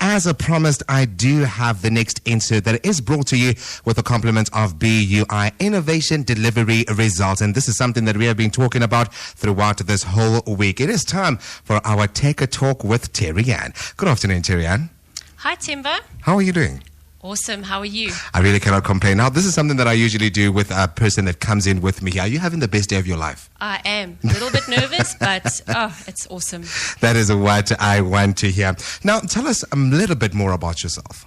as promised, I do have the next insert that is brought to you with the compliment of BUI, Innovation Delivery Results. And this is something that we have been talking about throughout this whole week. It is time for our Take a Talk with Terry Ann. Good afternoon, Terry Ann. Hi, Timber. How are you doing? Awesome. How are you? I really cannot complain. Now, this is something that I usually do with a person that comes in with me. Are you having the best day of your life? I am. A little bit nervous, but it's awesome. That is what I want to hear. Now, tell us a little bit more about yourself.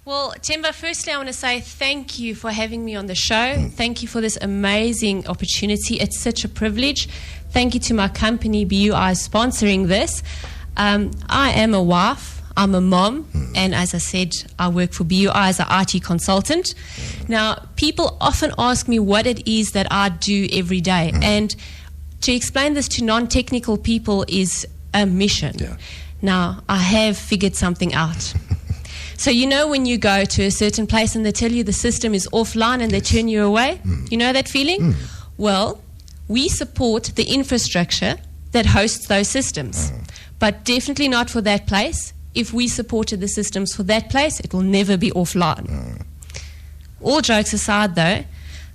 Well, Timber, firstly, I want to say thank you for having me on the show. Thank you for this amazing opportunity. It's such a privilege. Thank you to my company, BUI, sponsoring this. I am a wife. I'm a mom, and as I said, I work for BUI as an IT consultant. Now, people often ask me what it is that I do every day, and to explain this to non-technical people is a mission. Yeah. Now, I have figured something out. So you know when you go to a certain place and they tell you the system is offline and they turn you away? You know that feeling? Well, we support the infrastructure that hosts those systems, but definitely not for that place. If we supported the systems for that place, it will never be offline. All jokes aside, though,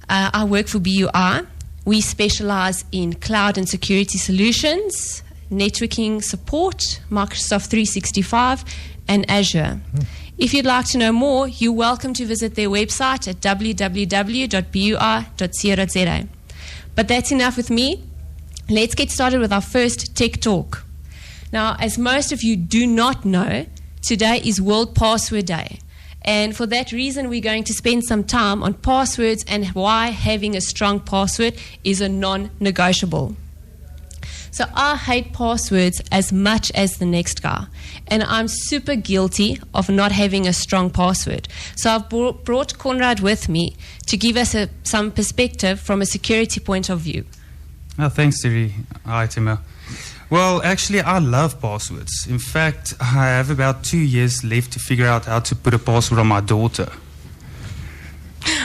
I work for BUI. We specialize in cloud and security solutions, networking support, Microsoft 365, and Azure. If you'd like to know more, you're welcome to visit their website at www.bui.co.za. But that's enough with me. Let's get started with our first Tech Talk. Now, as most of you do not know, today is World Password Day. And for that reason, we're going to spend some time on passwords and why having a strong password is a non-negotiable. So I hate passwords as much as the next guy. And I'm super guilty of not having a strong password. So I've brought Conrad with me to give us some perspective from a security point of view. Oh, thanks, Terry. Hi, Timo. Well, actually, I love passwords. In fact, I have about 2 years left to figure out how to put a password on my daughter.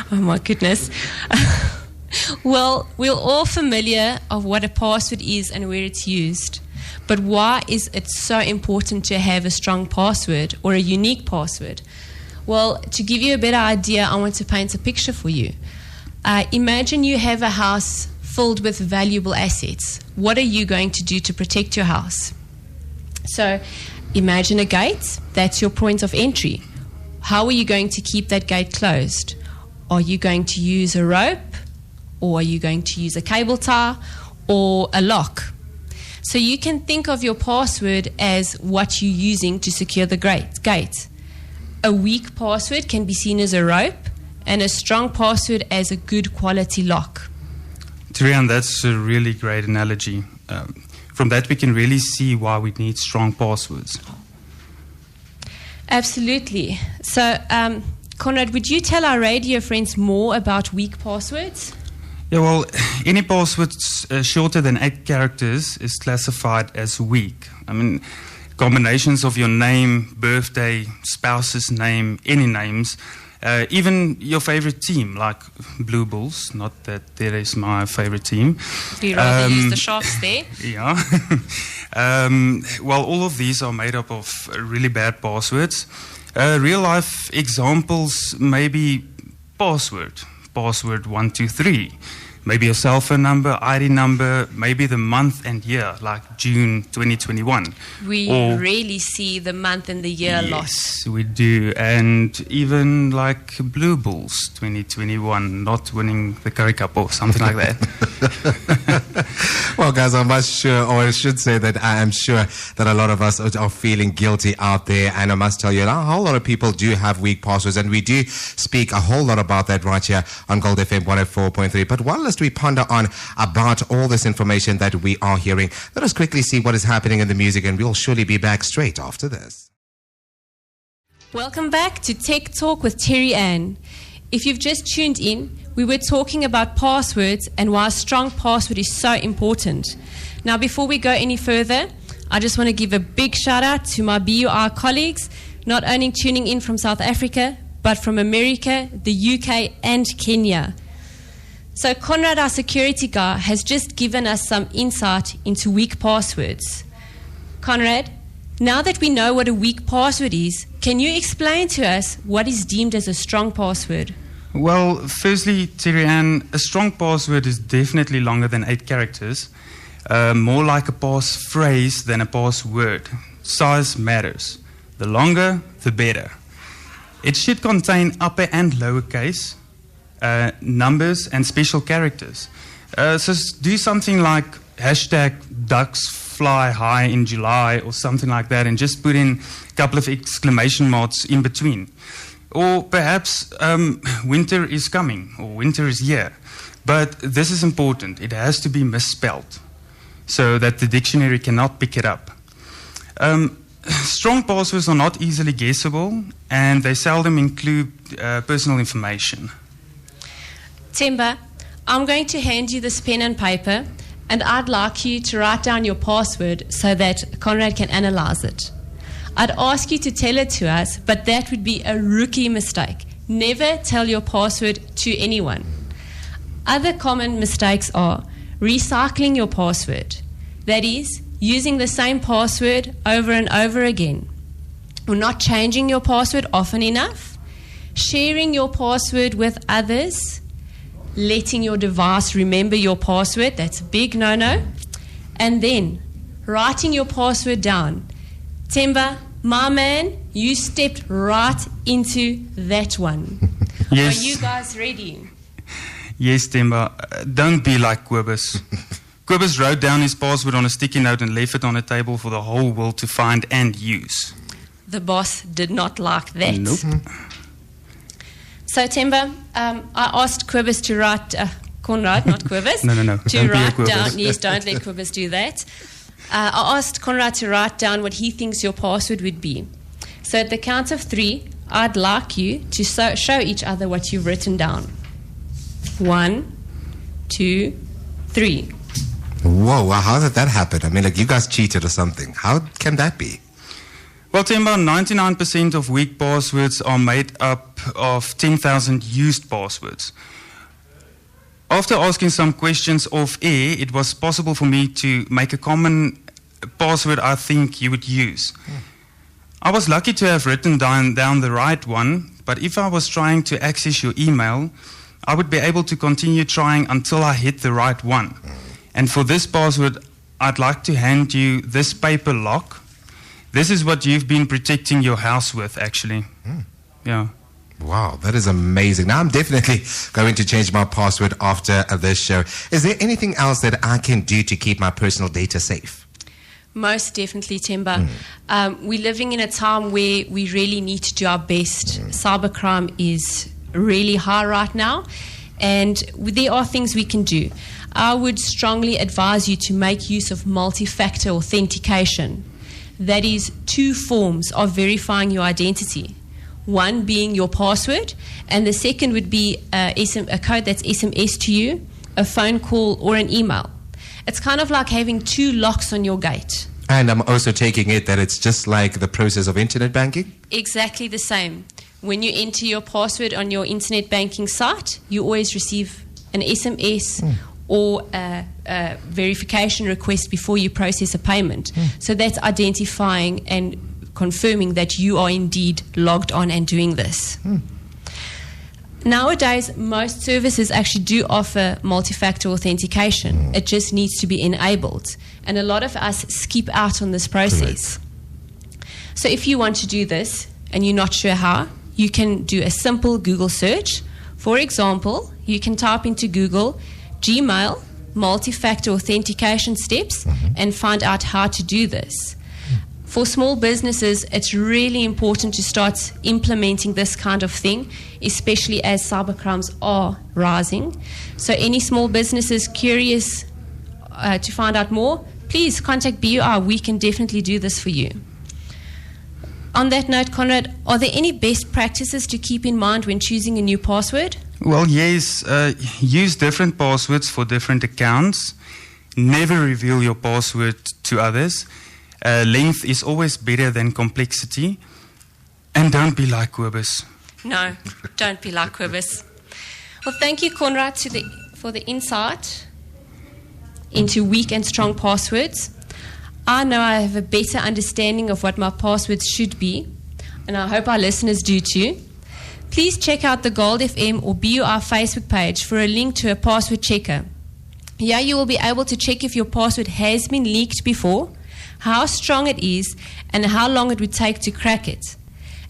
Oh, my goodness. Well, we're all familiar of what a password is and where it's used. But why is it so important to have a strong password or a unique password? Well, to give you a better idea, I want to paint a picture for you. Imagine you have a house filled with valuable assets. What are you going to do to protect your house? So imagine a gate. That's your point of entry. How are you going to keep that gate closed? Are you going to use a rope? Or are you going to use a cable tie or a lock? So you can think of your password as what you're using to secure the gate. A weak password can be seen as a rope and a strong password as a good quality lock. Trian, that's a really great analogy. From that, we can really see why we need strong passwords. Absolutely. So, Conrad, would you tell our radio friends more about weak passwords? Yeah, well, any password shorter than 8 characters is classified as weak. I mean, combinations of your name, birthday, spouse's name, any names, even your favorite team, like Blue Bulls. Not that there is my favorite team. We rather use the Sharks there. Yeah. Well, all of these are made up of really bad passwords. Real-life examples may be password 123. Maybe a cell phone number, ID number, maybe the month and year, like June 2021. We rarely see the month and the year lost. Yes, we do. And even like Blue Bulls 2021, not winning the Curry Cup or something like that. Well, guys, I should say that I am sure that a lot of us are feeling guilty out there. And I must tell you, a whole lot of people do have weak passwords. And we do speak a whole lot about that right here on GoldFM 104.3. But whilst we ponder on about all this information that we are hearing, let us quickly see what is happening in the music, and we'll surely be back straight after this. Welcome back to Tech Talk with Terry Ann. If you've just tuned in, we were talking about passwords and why a strong password is so important. Now, before we go any further, I just want to give a big shout out to my BUI colleagues, not only tuning in from South Africa, but from America, the UK, and Kenya. So Conrad, our security guy, has just given us some insight into weak passwords. Conrad, Now that we know what a weak password is, can you explain to us what is deemed as a strong password? Well, firstly, Terry Ann, a strong password is definitely longer than 8 characters, more like a passphrase than a password. Size matters. The longer, the better. It should contain upper and lowercase, numbers and special characters. So do something like hashtag ducks fly high in July or something like that, and just put in a couple of exclamation marks in between. Or perhaps winter is coming or winter is here. But this is important. It has to be misspelled so that the dictionary cannot pick it up. Strong passwords are not easily guessable, and they seldom include personal information. Themba, I'm going to hand you this pen and paper, and I'd like you to write down your password so that Conrad can analyze it. I'd ask you to tell it to us, but that would be a rookie mistake. Never tell your password to anyone. Other common mistakes are recycling your password. That is, using the same password over and over again. Or not changing your password often enough. Sharing your password with others. Letting your device remember your password. That's a big no-no. And then writing your password down. Themba, my man, you stepped right into that one. Yes. Are you guys ready? Yes, Themba. Don't be like Kobus. Kobus wrote down his password on a sticky note and left it on a table for the whole world to find and use. The boss did not like that. Nope. So, Themba, I asked Kobus to write, Conrad, not Kobus, No. to Don't be a write Kobus. down, yes, don't let Kobus do that. I asked Conrad to write down what he thinks your password would be. So at the count of 3, I'd like you to show each other what you've written down. 1, 2, 3. Whoa, well, how did that happen? I mean, like, you guys cheated or something. How can that be? Well, Themba, 99% of weak passwords are made up of 10,000 used passwords. After asking some questions off air, it was possible for me to make a common password I think you would use. I was lucky to have written down the right one, but if I was trying to access your email, I would be able to continue trying until I hit the right one. And for this password, I'd like to hand you this paper lock. This is what you've been protecting your house with, actually. Yeah. Wow, that is amazing. Now, I'm definitely going to change my password after this show. Is there anything else that I can do to keep my personal data safe? Most definitely, Themba. We're living in a time where we really need to do our best. Cybercrime is really high right now, and there are things we can do. I would strongly advise you to make use of multi-factor authentication. That is 2 forms of verifying your identity. One being your password, and the second would be a code that's SMS to you, a phone call, or an email. It's kind of like having 2 locks on your gate. And I'm also taking it that it's just like the process of internet banking? Exactly the same. When you enter your password on your internet banking site, you always receive an SMS or a verification request before you process a payment. So that's identifying and confirming that you are indeed logged on and doing this. Nowadays, most services actually do offer multi-factor authentication. It just needs to be enabled. And a lot of us skip out on this process. Correct. So if you want to do this and you're not sure how, you can do a simple Google search. For example, you can type into Google Gmail multi-factor authentication steps and find out how to do this. For small businesses, it's really important to start implementing this kind of thing, especially as cybercrimes are rising. So any small businesses curious to find out more, please contact BUI. We can definitely do this for you. On that note, Conrad, are there any best practices to keep in mind when choosing a new password? Well, yes. Use different passwords for different accounts. Never reveal your password to others. Length is always better than complexity. And don't be like Kobus. No, don't be like Kobus. Well, thank you, Conrad, for the insight into weak and strong passwords. I know I have a better understanding of what my passwords should be, and I hope our listeners do too. Please check out the GoldFM or BUI Facebook page for a link to a password checker. Here you will be able to check if your password has been leaked before, how strong it is, and how long it would take to crack it.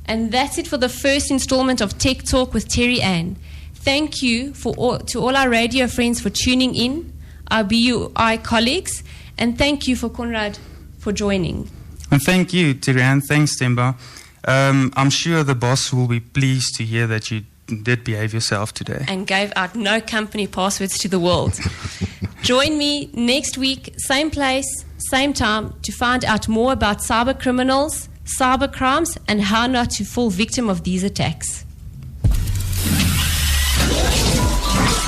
And that's it for the first installment of Tech Talk with Terry Ann. Thank you to all our radio friends for tuning in, our BUI colleagues, and thank you for Conrad for joining. And thank you, Terry Ann. Thanks, Temba. I'm sure the boss will be pleased to hear that you did behave yourself today. And gave out no company passwords to the world. Join me next week, same place, same time, to find out more about cyber criminals, cyber crimes, and how not to fall victim of these attacks.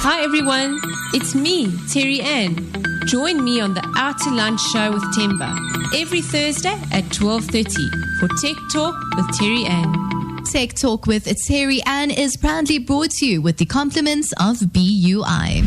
Hi everyone, it's me, Terry Ann. Join me on the Out to Lunch show with Temba every Thursday at 12:30 for Tech Talk with Terry Ann. Tech Talk with Terry Ann is proudly brought to you with the compliments of BUI.